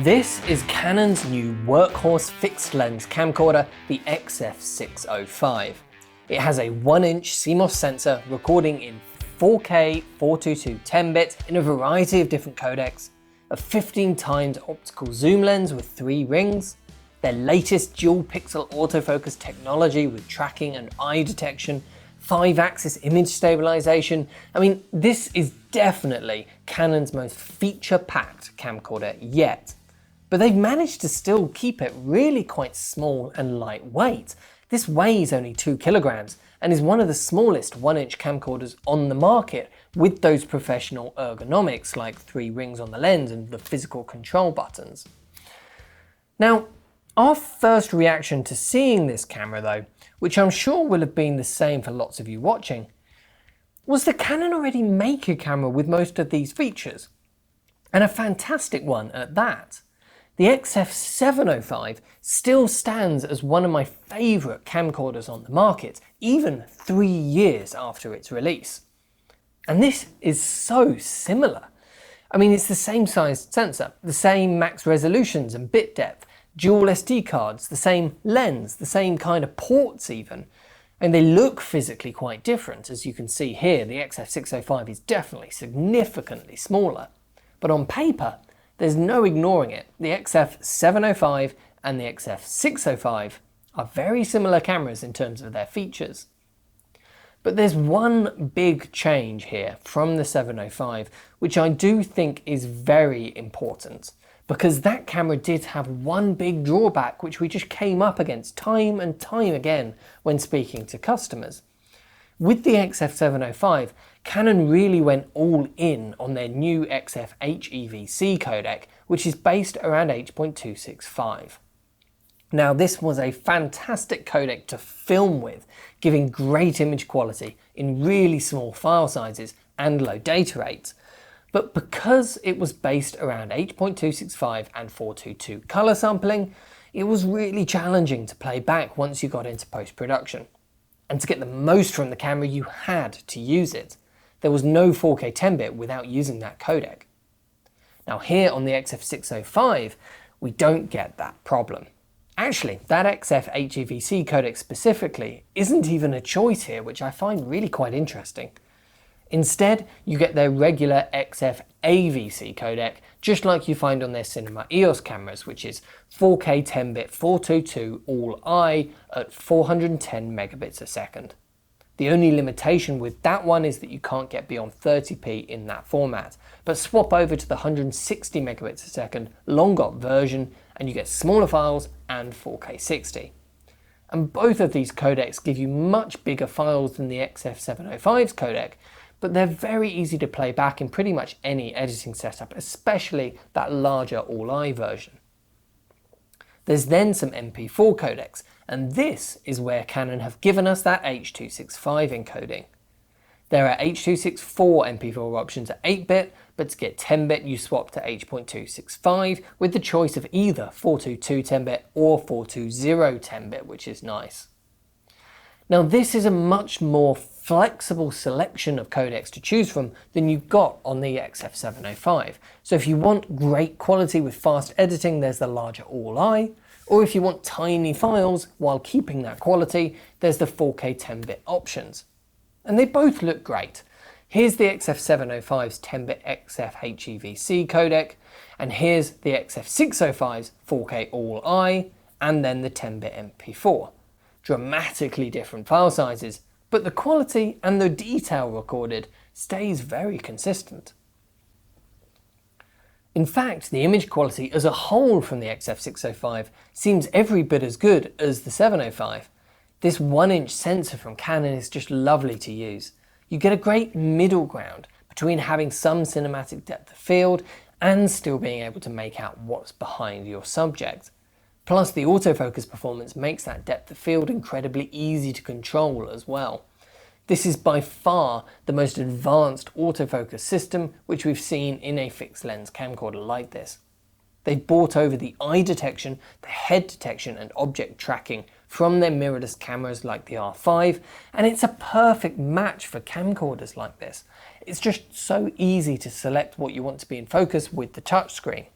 This is Canon's new workhorse fixed lens camcorder, the XF605. It has a 1-inch CMOS sensor recording in 4K 422 10-bit in a variety of different codecs, a 15x optical zoom lens with 3 rings, their latest dual pixel autofocus technology with tracking and eye detection, 5-axis image stabilization. I mean, this is definitely Canon's most feature-packed camcorder yet. But they've managed to still keep it really quite small and lightweight. This weighs only 2 kilograms and is one of the smallest 1-inch camcorders on the market, with those professional ergonomics like 3 rings on the lens and the physical control buttons. Now, our first reaction to seeing this camera though, which I'm sure will have been the same for lots of you watching, was that Canon already make a camera with most of these features, and a fantastic one at that. The XF705 still stands as one of my favourite camcorders on the market, even 3 years after its release. And this is so similar. I mean, it's the same sized sensor, the same max resolutions and bit depth, dual SD cards, the same lens, the same kind of ports even. And they look physically quite different. As you can see here, the XF605 is definitely significantly smaller. But on paper, there's no ignoring it. The XF705 and the XF605 are very similar cameras in terms of their features. But there's one big change here from the 705, which I do think is very important, because that camera did have one big drawback which we just came up against time and time again when speaking to customers. With the XF705, Canon really went all in on their new XF HEVC codec, which is based around H.265. Now, this was a fantastic codec to film with, giving great image quality in really small file sizes and low data rates. But because it was based around H.265 and 422 color sampling, it was really challenging to play back once you got into post-production. And to get the most from the camera, you had to use it. There was no 4K 10-bit without using that codec. Now here on the XF605, we don't get that problem. Actually, that XF HEVC codec specifically isn't even a choice here, which I find really quite interesting. Instead, you get their regular XF AVC codec, just like you find on their Cinema EOS cameras, which is 4K 10-bit 422 all-I at 410 megabits a second. The only limitation with that one is that you can't get beyond 30p in that format, but swap over to the 160 megabits a second long-GOT version and you get smaller files and 4K 60. And both of these codecs give you much bigger files than the XF705's codec, but they're very easy to play back in pretty much any editing setup, especially that larger all-I version. There's then some MP4 codecs, and this is where Canon have given us that H.265 encoding. There are H.264 MP4 options at 8-bit, but to get 10-bit you swap to H.265 with the choice of either 422 10-bit or 420 10-bit, which is nice. Now this is a much more flexible selection of codecs to choose from than you've got on the XF705. So if you want great quality with fast editing, there's the larger all-I, or if you want tiny files while keeping that quality, there's the 4K 10-bit options. And they both look great. Here's the XF705's 10-bit XF HEVC codec, and here's the XF605's 4K all-I, and then the 10-bit MP4. Dramatically different file sizes, but the quality and the detail recorded stays very consistent. In fact, the image quality as a whole from the XF605 seems every bit as good as the 705. This 1-inch sensor from Canon is just lovely to use. You get a great middle ground between having some cinematic depth of field and still being able to make out what's behind your subject. Plus, the autofocus performance makes that depth of field incredibly easy to control as well. This is by far the most advanced autofocus system which we've seen in a fixed lens camcorder like this. They've brought over the eye detection, the head detection and object tracking from their mirrorless cameras like the R5, and it's a perfect match for camcorders like this. It's just so easy to select what you want to be in focus with the touchscreen.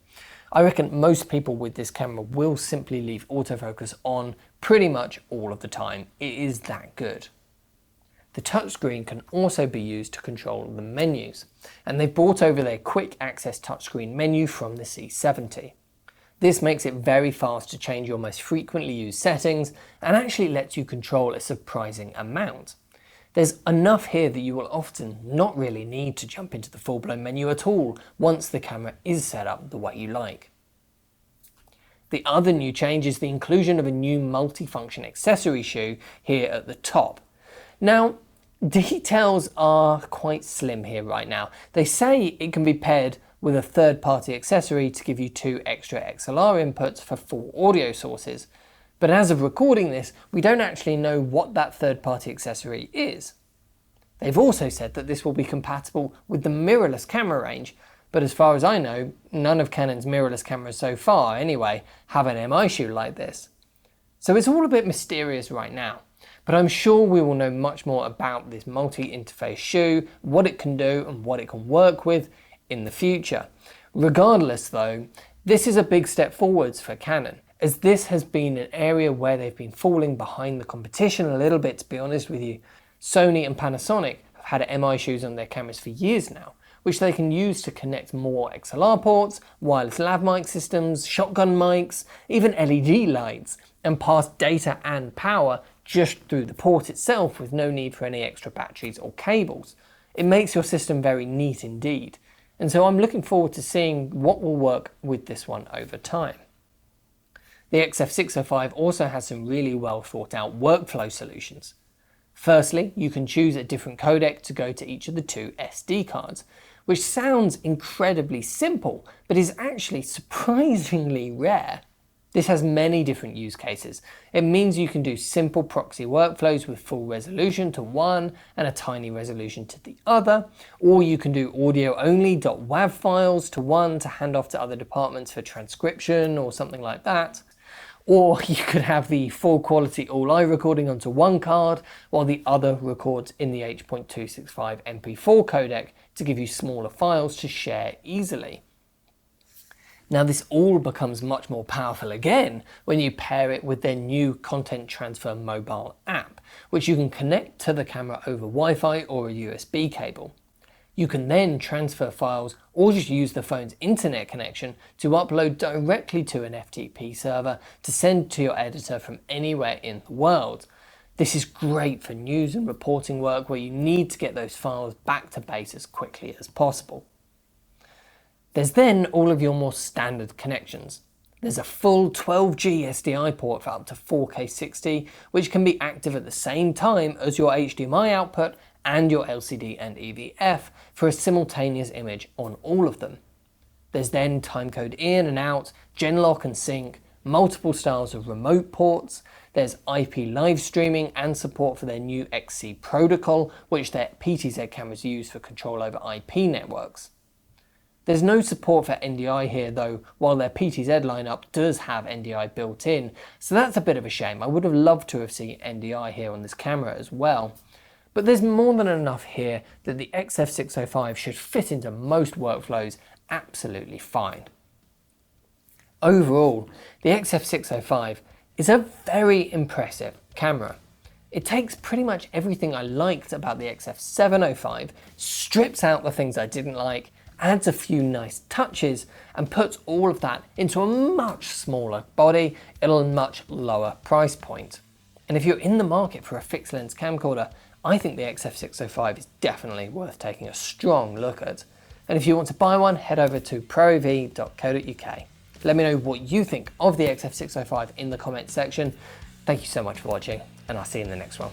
I reckon most people with this camera will simply leave autofocus on pretty much all of the time. It is that good. The touchscreen can also be used to control the menus, and they've brought over their quick access touchscreen menu from the C70. This makes it very fast to change your most frequently used settings and actually lets you control a surprising amount. There's enough here that you will often not really need to jump into the full-blown menu at all once the camera is set up the way you like. The other new change is the inclusion of a new multifunction accessory shoe here at the top. Now, details are quite slim here right now. They say it can be paired with a third-party accessory to give you 2 extra XLR inputs for 4 audio sources. But as of recording this, we don't actually know what that third-party accessory is. They've also said that this will be compatible with the mirrorless camera range, but as far as I know, none of Canon's mirrorless cameras so far, anyway, have an MI shoe like this. So it's all a bit mysterious right now, but I'm sure we will know much more about this multi-interface shoe, what it can do and what it can work with in the future. Regardless though, this is a big step forwards for Canon, as this has been an area where they've been falling behind the competition a little bit, to be honest with you. Sony and Panasonic have had MI shoes on their cameras for years now, which they can use to connect more XLR ports, wireless lav mic systems, shotgun mics, even LED lights, and pass data and power just through the port itself with no need for any extra batteries or cables. It makes your system very neat indeed, and so I'm looking forward to seeing what will work with this one over time. The XF605 also has some really well thought out workflow solutions. Firstly, you can choose a different codec to go to each of the 2 SD cards, which sounds incredibly simple, but is actually surprisingly rare. This has many different use cases. It means you can do simple proxy workflows with full resolution to one and a tiny resolution to the other, or you can do audio only .wav files to one to hand off to other departments for transcription or something like that. Or you could have the full quality all-I recording onto one card while the other records in the H.265 MP4 codec to give you smaller files to share easily. Now this all becomes much more powerful again when you pair it with their new Content Transfer mobile app, which you can connect to the camera over Wi-Fi or a USB cable. You can then transfer files or just use the phone's internet connection to upload directly to an FTP server to send to your editor from anywhere in the world. This is great for news and reporting work where you need to get those files back to base as quickly as possible. There's then all of your more standard connections. There's a full 12G SDI port for up to 4K 60, which can be active at the same time as your HDMI output and your LCD and EVF for a simultaneous image on all of them. There's then timecode in and out, Genlock and sync, multiple styles of remote ports, there's IP live streaming and support for their new XC protocol, which their PTZ cameras use for control over IP networks. There's no support for NDI here though, while their PTZ lineup does have NDI built in, so that's a bit of a shame. I would have loved to have seen NDI here on this camera as well. But there's more than enough here that the XF605 should fit into most workflows absolutely fine. Overall, the XF605 is a very impressive camera. It takes pretty much everything I liked about the XF705, strips out the things I didn't like, adds a few nice touches, and puts all of that into a much smaller body at a much lower price point. And if you're in the market for a fixed lens camcorder, I think the XF605 is definitely worth taking a strong look at. And if you want to buy one, head over to proav.co.uk. Let me know what you think of the XF605 in the comments section. Thank you so much for watching, and I'll see you in the next one.